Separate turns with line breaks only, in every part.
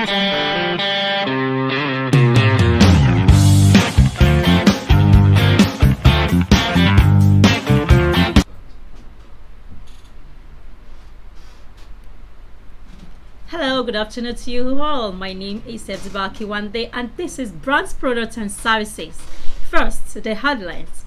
Hello, good afternoon to you all. My name is Ebziba Kiwande and this is Brands, Products and Services. First, the headlines.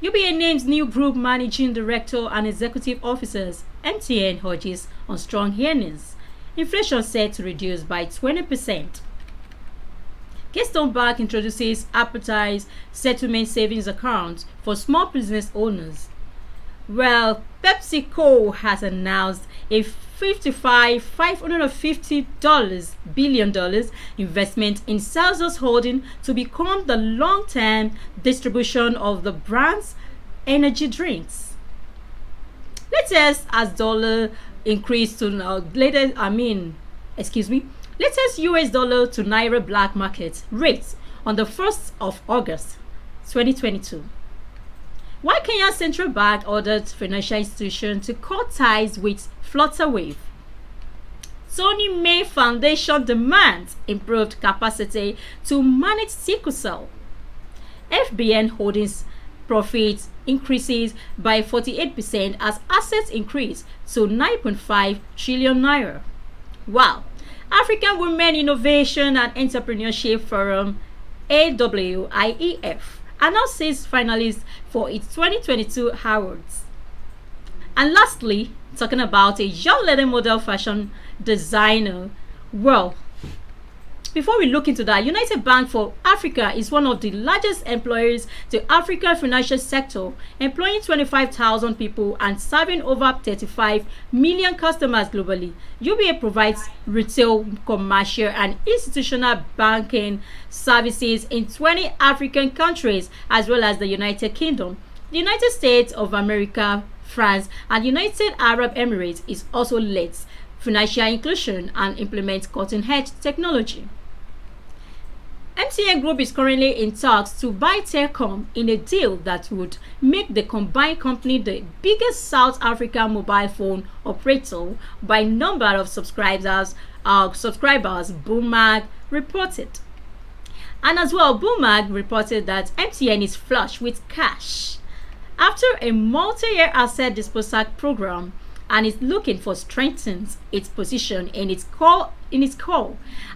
UBA names new group managing director and executive officers. MTN urges on strong earnings. Inflation set to reduce by 20%. Keystone Bank introduces appetite settlement savings account for small business owners. Well, PepsiCo has announced a $550 billion investment in Celsius Holding to become the long-term distribution of the brand's energy drinks. Latest as dollar increased to latest US dollar to Naira black market rates on the 1st of August 2022. Why Kenya's central bank ordered financial institutions to cut ties with Flutterwave. Tony May Foundation demands improved capacity to manage sickle cell. FBN Holdings profits increases by 48% as assets increase to 9.5 trillion naira. Wow! African Women Innovation and Entrepreneurship Forum AWIEF announces finalists for its 2022 awards. And lastly, talking about a young lady model fashion designer. Well, before we look into that, United Bank for Africa is one of the largest employers to African financial sector, employing 25,000 people and serving over 35 million customers globally. UBA provides retail, commercial, and institutional banking services in 20 African countries, as well as the United Kingdom, the United States of America, France, and United Arab Emirates. Is also leads financial inclusion and implements cutting-edge technology. MTN Group is currently in talks to buy Telkom in a deal that would make the combined company the biggest South African mobile phone operator by number of subscribers, Bloomberg reported. And as well, Bloomberg reported that MTN is flush with cash after a multi-year asset disposal program and is looking for strengthens its position in its core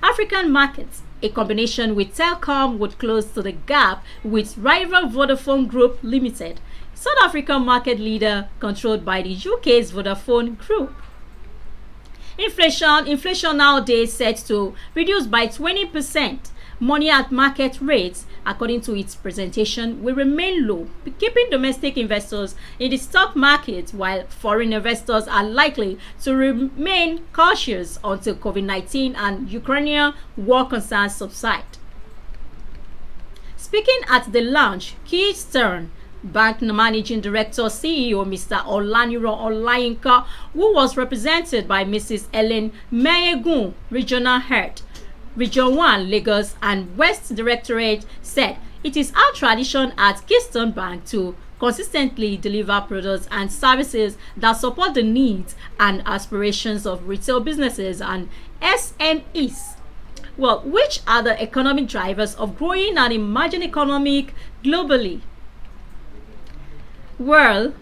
African markets. A combination with Telkom would close to the gap with rival Vodafone Group Limited, South African market leader controlled by the UK's Vodafone Group. Inflation nowadays set to reduce by 20%. Money at market rates, according to its presentation, will remain low, keeping domestic investors in the stock market, while foreign investors are likely to remain cautious until COVID-19 and Ukrainian war concerns subside. Speaking at the launch, Keystone Bank Managing Director CEO Mr. Olaniro Olayinka, who was represented by Mrs. Ellen Mayegun, Regional Head, Region 1, Lagos and West Directorate, said it is our tradition at Keystone Bank to consistently deliver products and services that support the needs and aspirations of retail businesses and SMEs. Well, which are the economic drivers of growing and emerging economic globally? Well,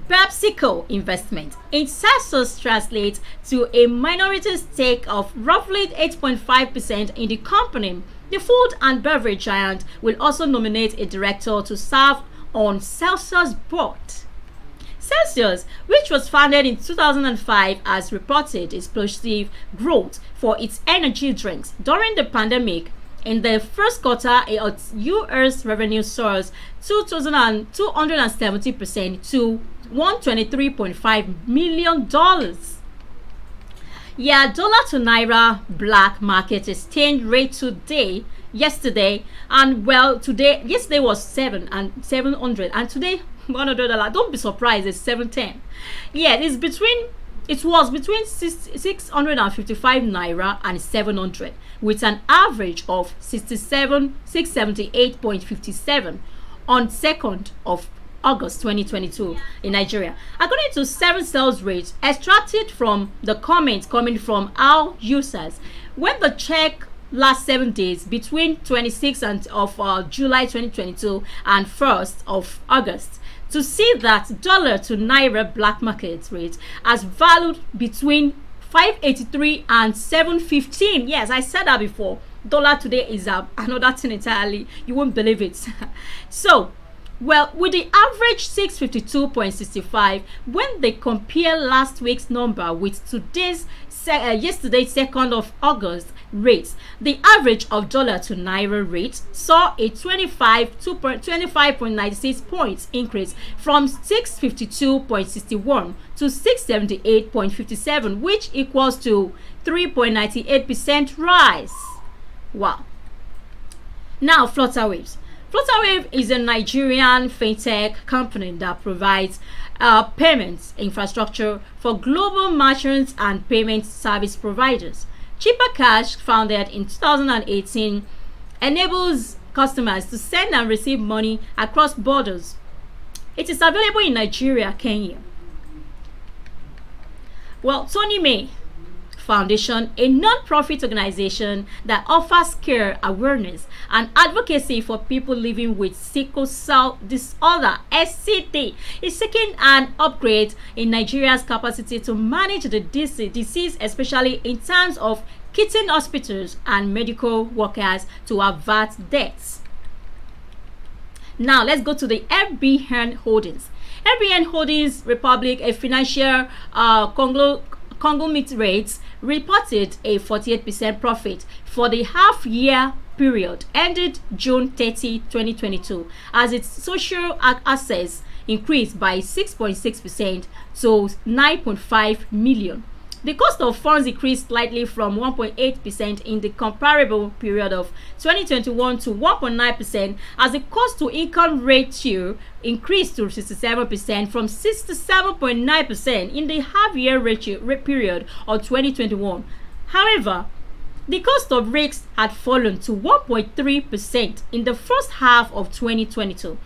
PepsiCo investment in Celsius translates to a minority stake of roughly 8.5% in the company. The food and beverage giant will also nominate a director to serve on Celsius board. Celsius, which was founded in 2005, has reported explosive growth for its energy drinks during the pandemic. In the first quarter, its U.S. revenue soared 270% to $123.5 million. Yeah, dollar to naira black market exchange rate yesterday was 700 and today $100. Don't be surprised, it's 710. Yeah, it was between 655 naira and 700, with an average of 678.57 on 2nd of August 2022 in Nigeria. According to 7 sales rates extracted from the comments coming from our users, when the check last 7 days between 26th of July 2022 and 1st of August, to see that dollar to naira black market rate has valued between 583 and 715. Yes, I said that before. Dollar today is another thing entirely. You won't believe it. So, well, with the average 652.65, when they compare last week's number with today's yesterday's 2nd of August rates, the average of dollar to naira rate saw a 25.96 points increase from 652.61 to 678.57, which equals to 3.98% rise. Wow. Now, Flutterwave. Flutterwave is a Nigerian fintech company that provides payments infrastructure for global merchants and payment service providers. Cheaper Cash, founded in 2018, enables customers to send and receive money across borders. It is available in Nigeria, Kenya. Well, Tony May Foundation, a non-profit organization that offers care, awareness, and advocacy for people living with sickle cell disorder (SCD), is seeking an upgrade in Nigeria's capacity to manage the disease, especially in terms of kitting hospitals and medical workers to avert deaths. Now, let's go to the FBN Holdings. FBN Holdings Republic, a financial conglomerate, reported a 48% profit for the half-year period ended June 30, 2022, as its social assets increased by 6.6% to 9.5 million. The cost of funds increased slightly from 1.8% in the comparable period of 2021 to 1.9%, as the cost-to-income ratio increased to 67% from 67.9% in the half-year period of 2021. However, the cost of risks had fallen to 1.3% in the first half of 2022,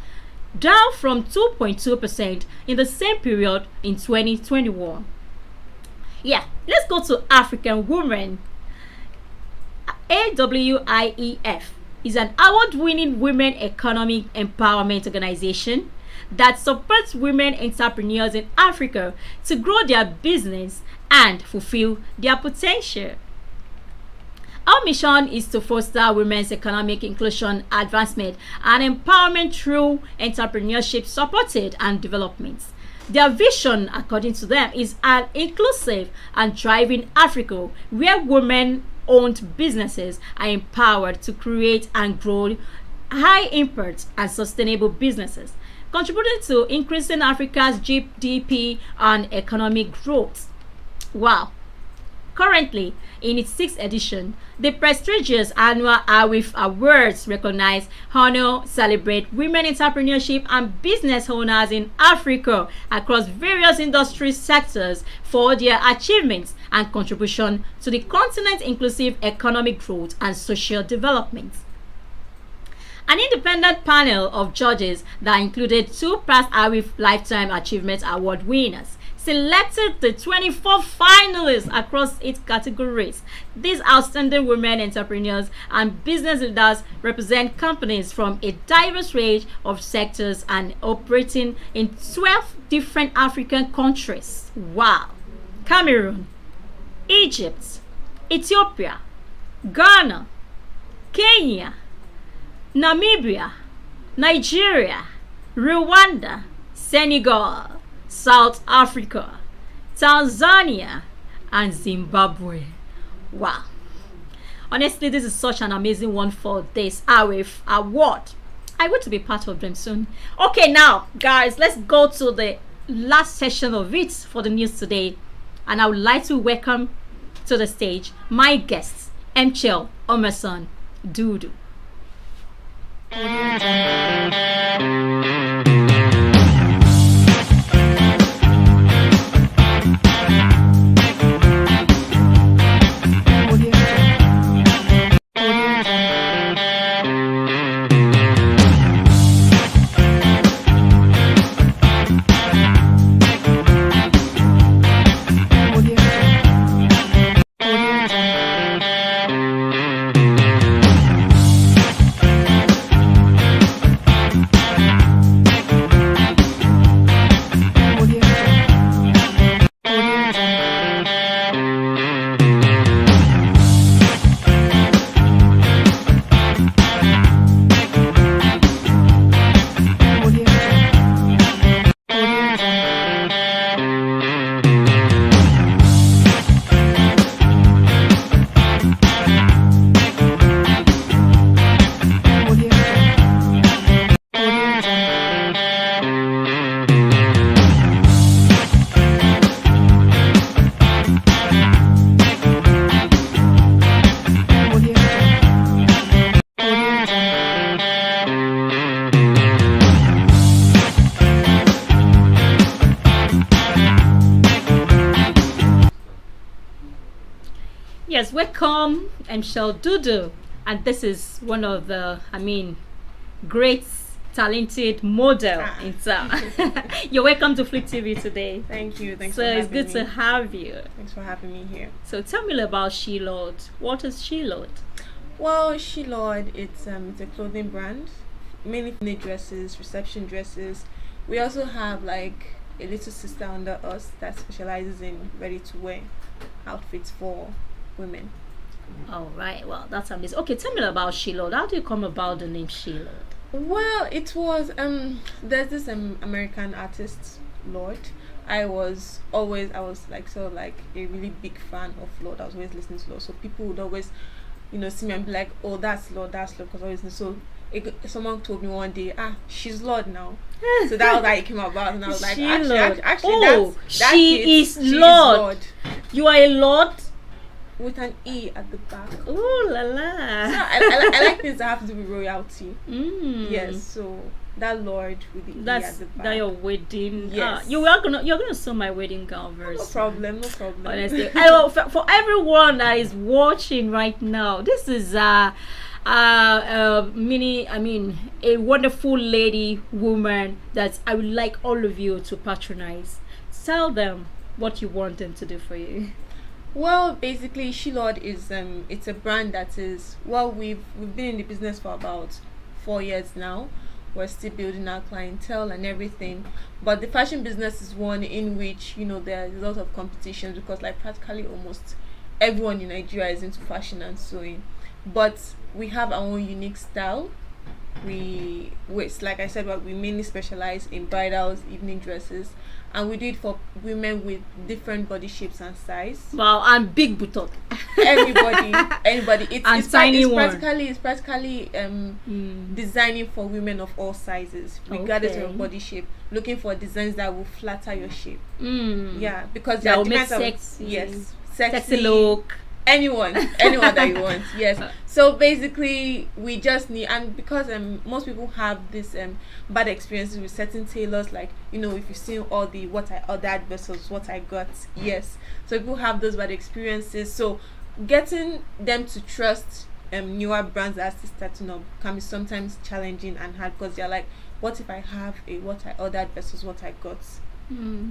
down from 2.2% in the same period in 2021. Yeah, let's go to African Women. AWIEF is an award-winning women economic empowerment organization that supports women entrepreneurs in Africa to grow their business and fulfill their potential. Our mission is to foster women's economic inclusion, advancement, and empowerment through entrepreneurship supported and development. Their vision, according to them, is an inclusive and thriving Africa where women-owned businesses are empowered to create and grow high-impact and sustainable businesses, contributing to increasing Africa's GDP and economic growth. Wow. Currently, in its 6th edition, the prestigious annual AWIF Awards recognize, honor, celebrate women entrepreneurship and business owners in Africa across various industry sectors for their achievements and contribution to the continent's inclusive economic growth and social development. An independent panel of judges that included 2 past AWIF Lifetime Achievement Award winners selected the 24 finalists across 8 categories. These outstanding women entrepreneurs and business leaders represent companies from a diverse range of sectors and operating in 12 different African countries. Wow! Cameroon, Egypt, Ethiopia, Ghana, Kenya, Namibia, Nigeria, Rwanda, Senegal, South Africa, Tanzania, and Zimbabwe. Wow. Honestly, this is such an amazing one for this AWIF award. I want to be part of them soon. Okay, now, guys, let's go to the last session of it for the news today. And I would like to welcome to the stage my guest, Mchel Omerson Dudu. Yes, welcome. I'm Sheelorde, and this is one of the, great, talented model in town. You're welcome to Flip TV today.
Thank you. Thanks
So
for having me.
it's good to have you.
Thanks for having me here.
So tell me about Sheelorde. What is Sheelorde?
Well, Sheelorde, it's a clothing brand, mainly for dresses, reception dresses. We also have like a little sister under us that specializes in ready-to-wear outfits for women.
All right. Well, that's amazing. Okay, tell me about Sheelorde. How do you come about the name Sheelorde?
Well, it was there's this American artist, Lorde. I was like sort of like a really big fan of Lorde. I was always listening to Lorde, so people would always, see me and be like, oh, that's Lorde, because I always listen. So someone told me one day, she's Lorde now. So that was how it came about, and I was like, actually,
she is Lorde. You are a Lorde
with an E at the back.
Ooh la la.
So I like things that have to do with royalty. Yes, so that Lorde with the E at the back.
That your wedding.
Yes.
You're gonna sew my wedding gown very soon.
No problem.
Honestly, for everyone that is watching right now, this is a wonderful lady woman that I would like all of you to patronize. Tell them what you want them to do for you.
Well, basically, Sheelorde is it's a brand that is, well, we've been in the business for about 4 years now. We're still building our clientele and everything, but the fashion business is one in which there's a lot of competition, because like practically almost everyone in Nigeria is into fashion and sewing, but we have our own unique style. Like I said, we mainly specialize in bridals, evening dresses, and we do it for women with different body shapes and size.
Wow, and big buttock.
Anybody. It's practically designing for women of all sizes, regardless of your body shape. Looking for designs that will flatter your shape. Yeah, because
that will make sexy look.
Anyone that you want. Yes. So basically, we just need, and because most people have this bad experiences with certain tailors, like if you've seen all the what I ordered versus what I got. Yes. So people have those bad experiences. So getting them to trust newer brands that are still starting up can be sometimes challenging and hard, because they're like, what if I have a what I ordered versus what I got?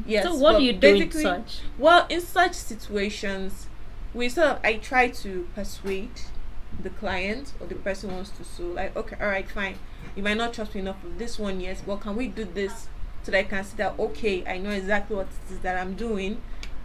Yes.
So what do you do in such?
Well, in such situations, I try to persuade the client or the person who wants to sew, like, okay, all right, fine, you might not trust me enough of this one, yes, but can we do this so that I can see that, okay, I know exactly what it is that I'm doing,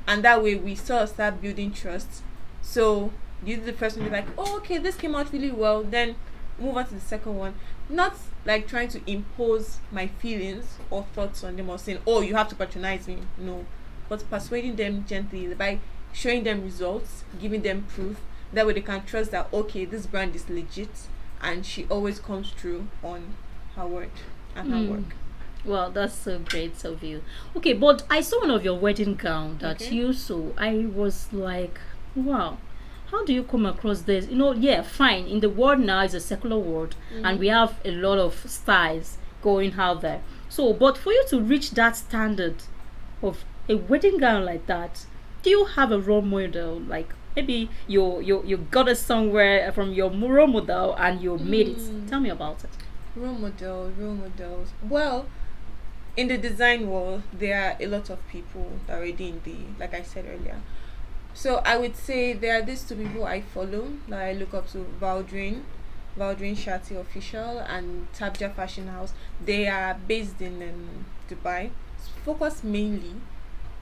and that way we sort of start building trust. So the person will be like, oh, okay, this came out really well, then move on to the second one. Not like trying to impose my feelings or thoughts on them, or saying, oh, you have to patronize me. No, but persuading them gently by showing them results, giving them proof. That way they can trust that, okay, this brand is legit, and she always comes through on her word and her work.
Well, that's so great of you. Okay, but I saw one of your wedding gown that you sew. I was like, wow, how do you come across this? Yeah, fine. In the world now, it's a secular world, and we have a lot of styles going out there. So, but for you to reach that standard of a wedding gown like that, do you have a role model? Like maybe you got it somewhere from your role model and you made it. Tell me about it.
Role models. Well, in the design world, there are a lot of people that are already in like I said earlier. So I would say there are these two people I follow that I look up to: Valdrin Shati Official and Tabja Fashion House. They are based in Dubai, focused mainly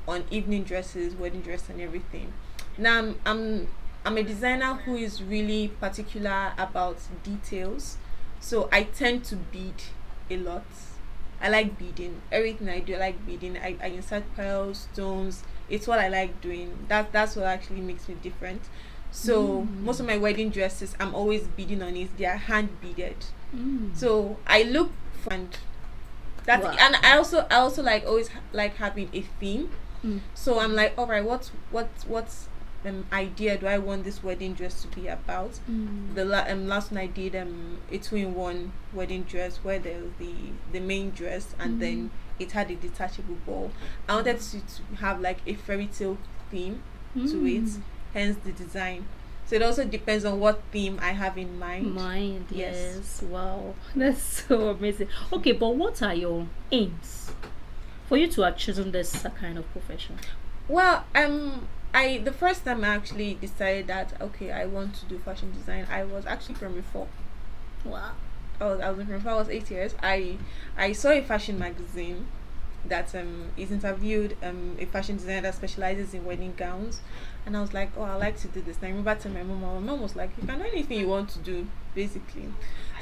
on evening dresses, wedding dress, and everything. Now I'm a designer who is really particular about details, so I tend to bead a lot. I like beading. Everything I do, I like beading. I insert pearls, stones. It's what I like doing. That's what actually makes me different. So most of my wedding dresses, I'm always beading on it. They are hand beaded. So I look for, and that's and I also like always like having a theme. So I'm like, all right, what's idea do I want this wedding dress to be about? The last one I did a 2-in-1 wedding dress where there was the main dress and then it had a detachable ball. I wanted to have like a fairy tale theme to it, hence the design. So it also depends on what theme I have in mind.
Yes. Wow, that's so amazing. Okay, but what are your aims for you to have chosen this kind of profession?
Well, I the first time I actually decided that okay, I want to do fashion design, I was actually primary four.
Wow.
I was in primary four. I was 8 years. I saw a fashion magazine that is interviewed a fashion designer that specializes in wedding gowns, and I was like, oh, I like to do this. And I remember telling my mom was like, you can do anything you want to do, basically.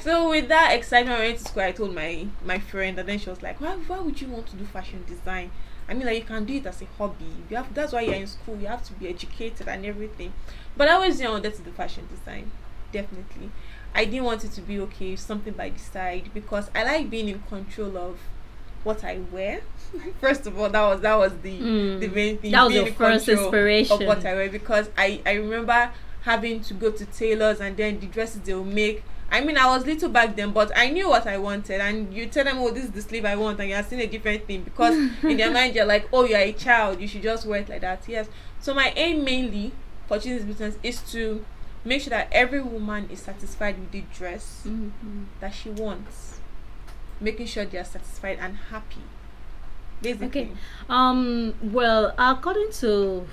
So with that excitement, I went to school. I told my friend, and then she was like, why would you want to do fashion design? I mean, like, you can do it as a hobby. That's why you're in school. You have to be educated and everything. But I always wanted to do fashion design, definitely. I didn't want it to be okay, something by the side, because I like being in control of what I wear. First of all, that was the main thing.
That was
being
your
in
first
control
inspiration
of what I wear, because I remember having to go to tailors, and then the dresses they'll make. I mean, I was little back then, but I knew what I wanted. And you tell them, oh, this is the sleeve I want, and you're seeing a different thing, because in their mind you're like, oh, you're a child, you should just wear it like that. Yes. So my aim mainly for choosing this business is to make sure that every woman is satisfied with the dress that she wants, making sure they are satisfied and happy, basically.
Okay. Well, according to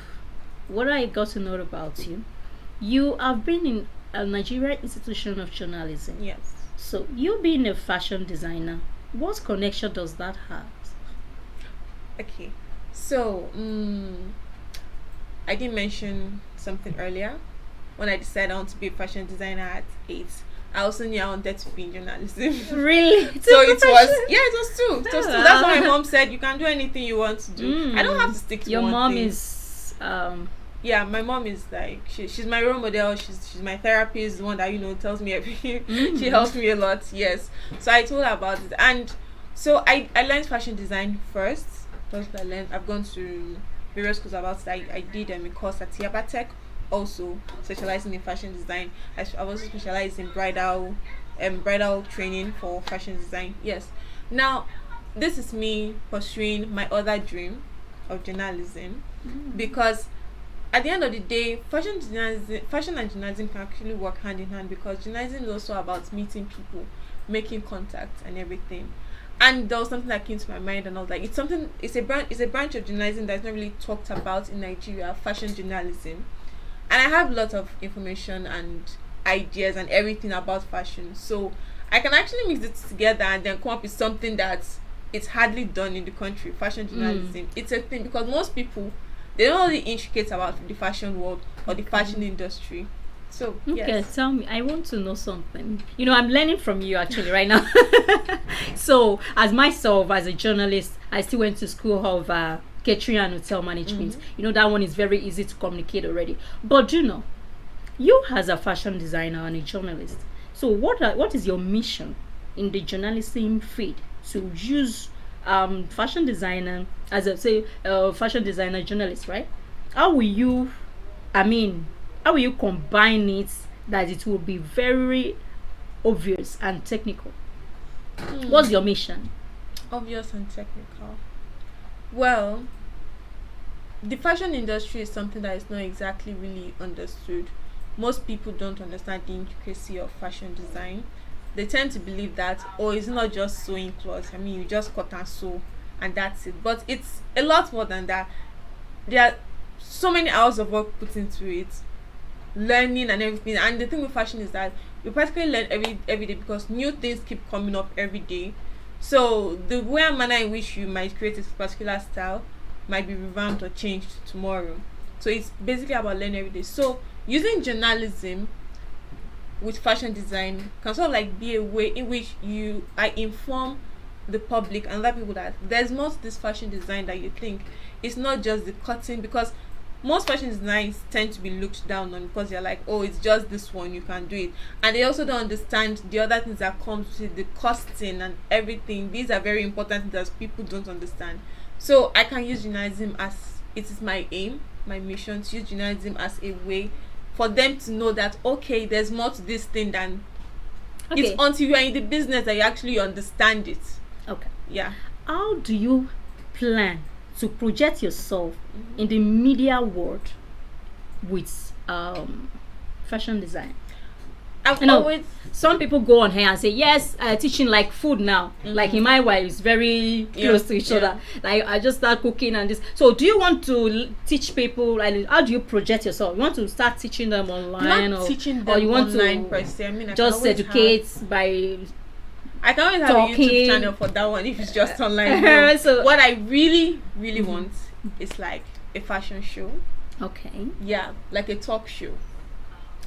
what I got to know about you, you have been in a Nigerian institution of journalism.
Yes.
So you being a fashion designer, what connection does that have?
Okay. So I did mention something earlier. When I decided I want to be a fashion designer at 8, I also knew I wanted to be in journalism.
Really?
So it was true. It was true. That's why my mom said you can do anything you want to do. I don't have to stick to
your
one
mom
thing.
Is
Yeah, my mom is like she's my role model. She's my therapist, the one that tells me everything. She helps me a lot. Yes. So I told her about it, and so I learned fashion design first. I've gone to various schools about it. I did a course at Tech, also specializing in fashion design. I also specialized in bridal training for fashion design. Yes. Now, this is me pursuing my other dream of journalism, because at the end of the day, fashion and journalism can actually work hand in hand, because journalism is also about meeting people, making contact and everything. And there was something that came to my mind, and I was like, it's a branch of journalism that's not really talked about in Nigeria, fashion journalism. And I have a lot of information and ideas and everything about fashion, so I can actually mix it together and then come up with something that it's hardly done in the country. Fashion journalism, it's a thing, because most people, they don't really intricate about the fashion world or the fashion industry. So
okay, tell me, I want to know something. I'm learning from you actually right now. So as myself, as a journalist, I still went to school of catering and hotel management. That one is very easy to communicate already. But you as a fashion designer and a journalist, so what is your mission in the journalism field to use fashion designer as a fashion designer journalist, right? How will you combine it that it will be very obvious and technical? What's your mission?
Obvious and technical. Well, the fashion industry is something that is not exactly really understood. Most people don't understand the intricacy of fashion design. They tend to believe that, oh, it's not just sewing clothes. I mean, you just cut and sew and that's it. But it's a lot more than that. There are so many hours of work put into it, learning and everything. And the thing with fashion is that you practically learn every day, because new things keep coming up every day. So the way and manner in which you might create a particular style might be revamped or changed tomorrow. So it's basically about learning every day. So using journalism with fashion design can sort of like be a way in which I inform the public and other people that there's more to this fashion design that you think. It's not just the cutting, because most fashion designs tend to be looked down on, because they're like, oh, it's just this one, you can do it. And they also don't understand the other things that comes with the costing and everything. These are very important that people don't understand. So I can use journalism as, it is my aim, my mission, to use journalism as a way for them to know that, okay, there's more to this thing than it's until you are in the business that you actually understand it.
Okay.
Yeah.
How do you plan to project yourself in the media world with fashion design?
I've
You know,
always
some people go on here and say, yes, teaching like food now. Like in my way, it's very close to each other. Like I just start cooking and this. So do you want to teach people, like, how do you project yourself? You want to start teaching them online,
not
or,
teaching them
or you want
online
to
per se. I mean,
just educate by
I can always have a
talking.
YouTube channel for that one if it's just online. No.
So
what I really want is like a fashion show.
okay.
Yeah, like a talk show.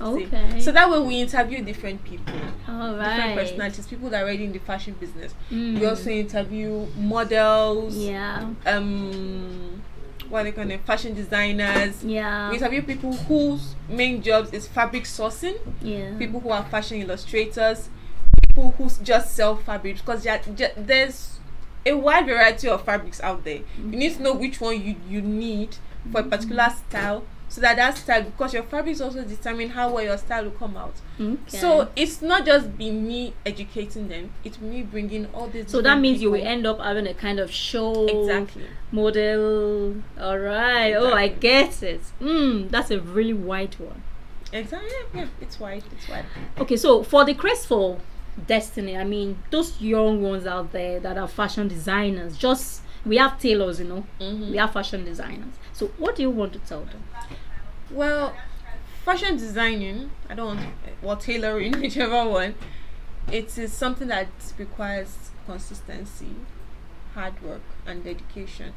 Okay.
So that way we interview different people,
All
different
right.
personalities, people that are already in the fashion business. We also interview models,
Yeah.
what they call them, fashion designers.
Yeah.
We interview people whose main jobs is fabric sourcing,
Yeah.
people who are fashion illustrators, people who just sell fabrics, because there's a wide variety of fabrics out there. You need to know which one you need for a particular style, so that style, because your fabrics also determine how well your style will come out.
Okay.
So it's not just be me educating them, it's me bringing all these.
So that means you will
people.
end up having a kind of show.
Exactly.
Model. All right. Oh, I get it. That's a really wide one.
Exactly. Yeah, it's wide.
Okay, so for the graceful destiny, I mean, those young ones out there that are fashion designers, just we have tailors, we have fashion designers. So what do you want to tell them?
Well, fashion designing, I don't want, or tailoring, whichever one, it is something that requires consistency, hard work, and dedication.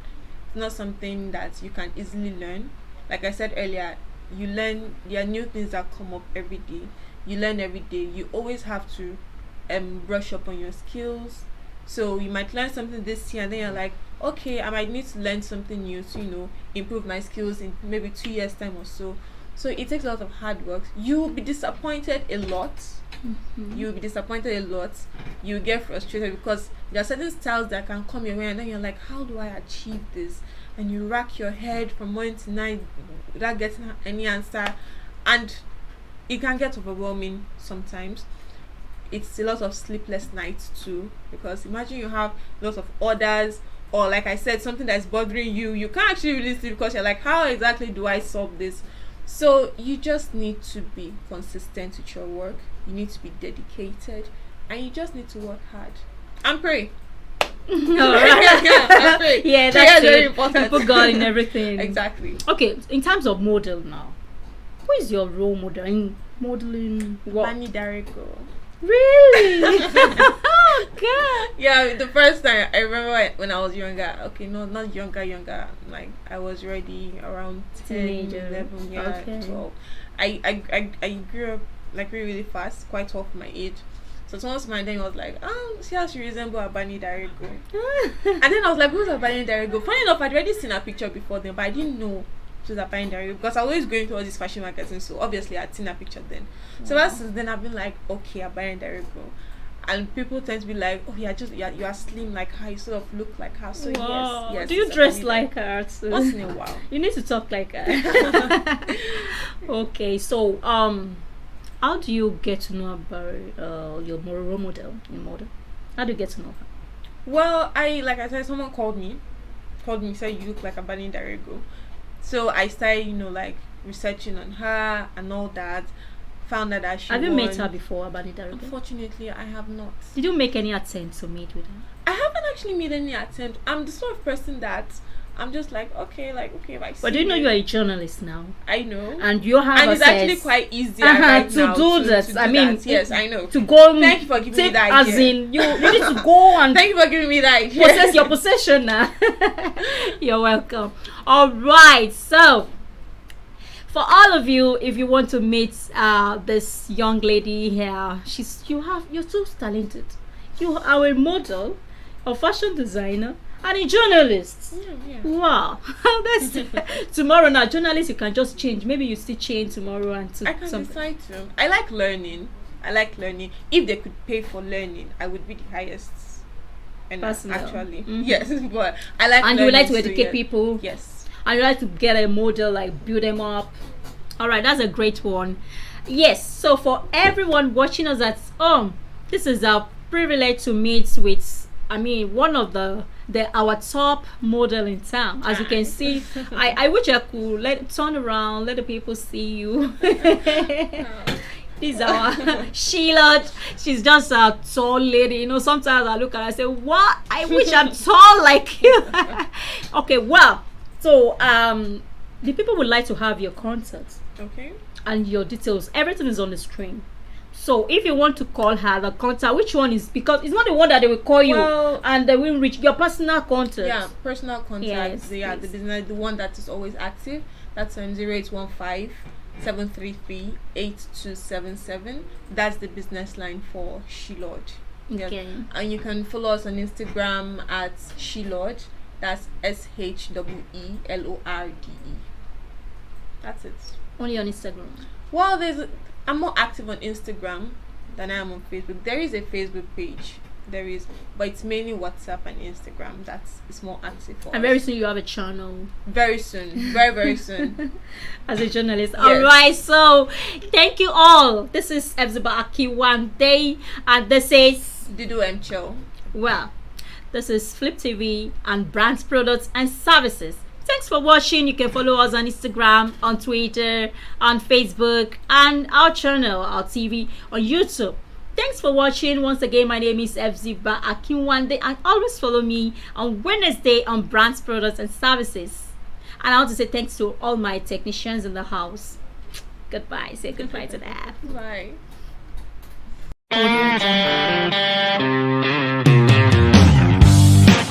It's not something that you can easily learn. Like I said earlier, you learn, there are new things that come up every day. You learn every day. You always have to brush up on your skills. So you might learn something this year and then you're like, okay, I might need to learn something new to improve my skills in maybe 2 years time or so. So it takes a lot of hard work. You will be disappointed a lot. You get frustrated because there are certain styles that can come your way and then you're like, how do I achieve this? And you rack your head from morning to night without getting any answer, and it can get overwhelming sometimes. It's a lot of sleepless nights too, because imagine you have lots of orders, or like I said, something that's bothering you. You can't actually really sleep because you're like, how exactly do I solve this? So you just need to be consistent with your work. You need to be dedicated, and you just need to work hard and pray.
Yeah, that's
very
it.
important.
Put God in everything.
Exactly.
Okay, in terms of model now, who is your role model in modeling? What?
Bani Dariko.
Really? Oh God.
Yeah, the first time I remember when I was younger. Okay, no, not younger. Like I was already around 10,
Teenager.
11, yeah,
Okay.
12. I grew up like really fast, quite tall for my age. So someone's my then was like, see how she resemble Abani Dariko. And then I was like, who's Abani Dariko? Funny enough, I'd already seen her picture before then, but I didn't know she was Abani Dariko because I was always going to all these fashion magazines, so obviously I'd seen her picture then. So ever since then I've been like, okay, Abani Dariko. And people tend to be like, oh, you are slim like her, you sort of look like her. So yes.
Do you
it's
dress
Abani
like her too?
Once in a while.
You need to talk like her. Okay, so how do you get to know about your role model in model? How do you get to know her?
Well, like I said, someone called me, said you look like Abani Dariko. So I started, like researching on her and all that. Found out that she
Have you
won.
met her before, Abani Dariko?
Unfortunately, I have not.
Did you make any attempt to meet with her?
I haven't actually made any attempt. I'm the sort of person that I'm just like, okay, if I see
But do you know you're a journalist now?
I know.
And you have
And it's
access
actually quite easy right
to
now
do this.
to do
I mean,
that. Yes, I know.
To go.
Thank you for giving me that
As
idea.
in, you need to go and
Thank you for giving me that idea.
possess your possession now. You're welcome. All right, so for all of you, if you want to meet this young lady here, you're so talented. You are a model, a fashion designer, and a journalist.
Yeah.
Wow. That's tomorrow now. Journalist, you can just change. Maybe you still change tomorrow and to
I can
something.
decide to. I like learning. If they could pay for learning, I would be the highest. And
Personal.
actually,
Mhm.
yes, but I like.
And you would like to
learning,
educate
yeah.
people.
Yes.
And you like to get a model, like build them up. All right, that's a great one. Yes, so for everyone watching us at home, this is a privilege to meet with, one of the our top model in town. As you can see, I wish I could turn around, let the people see you. This is our Sheelorde. She's just a tall lady. You know, sometimes I look at her and I say, what? I wish I'm tall like you. Okay, well, so the people would like to have your contact.
Okay.
And your details. Everything is on the screen. So if you want to call her, the contact, which one is, because it's not the one that they will call you and they will reach your personal contact.
Yeah, personal contact.
Yes,
yeah, the business, the one that is always active. That's on 0815 733 8277. That's the business line for Sheelorde.
Okay.
Yeah. And you can follow us on Instagram at Sheelorde. That's SHEELORDE. That's it.
Only on Instagram.
Well, I'm more active on Instagram than I am on Facebook. There is a Facebook page. There is, but it's mainly WhatsApp and Instagram. It's more active for
And
us.
very soon you have a channel.
Very soon. Very, very soon.
As a journalist.
Yes.
Alright, so thank you all. This is Ebziba Akiwande and this is
Dudu Mcho.
Well, this is Flip TV and Brands, Products and Services. Thanks for watching. You can follow us on Instagram, on Twitter, on Facebook, and our channel, our TV, on YouTube. Thanks for watching. Once again, my name is Ebziba Akinwande, and always follow me on Wednesday on Brands, Products and Services. And I want to say thanks to all my technicians in the house. Goodbye. Say goodbye to that.
Bye.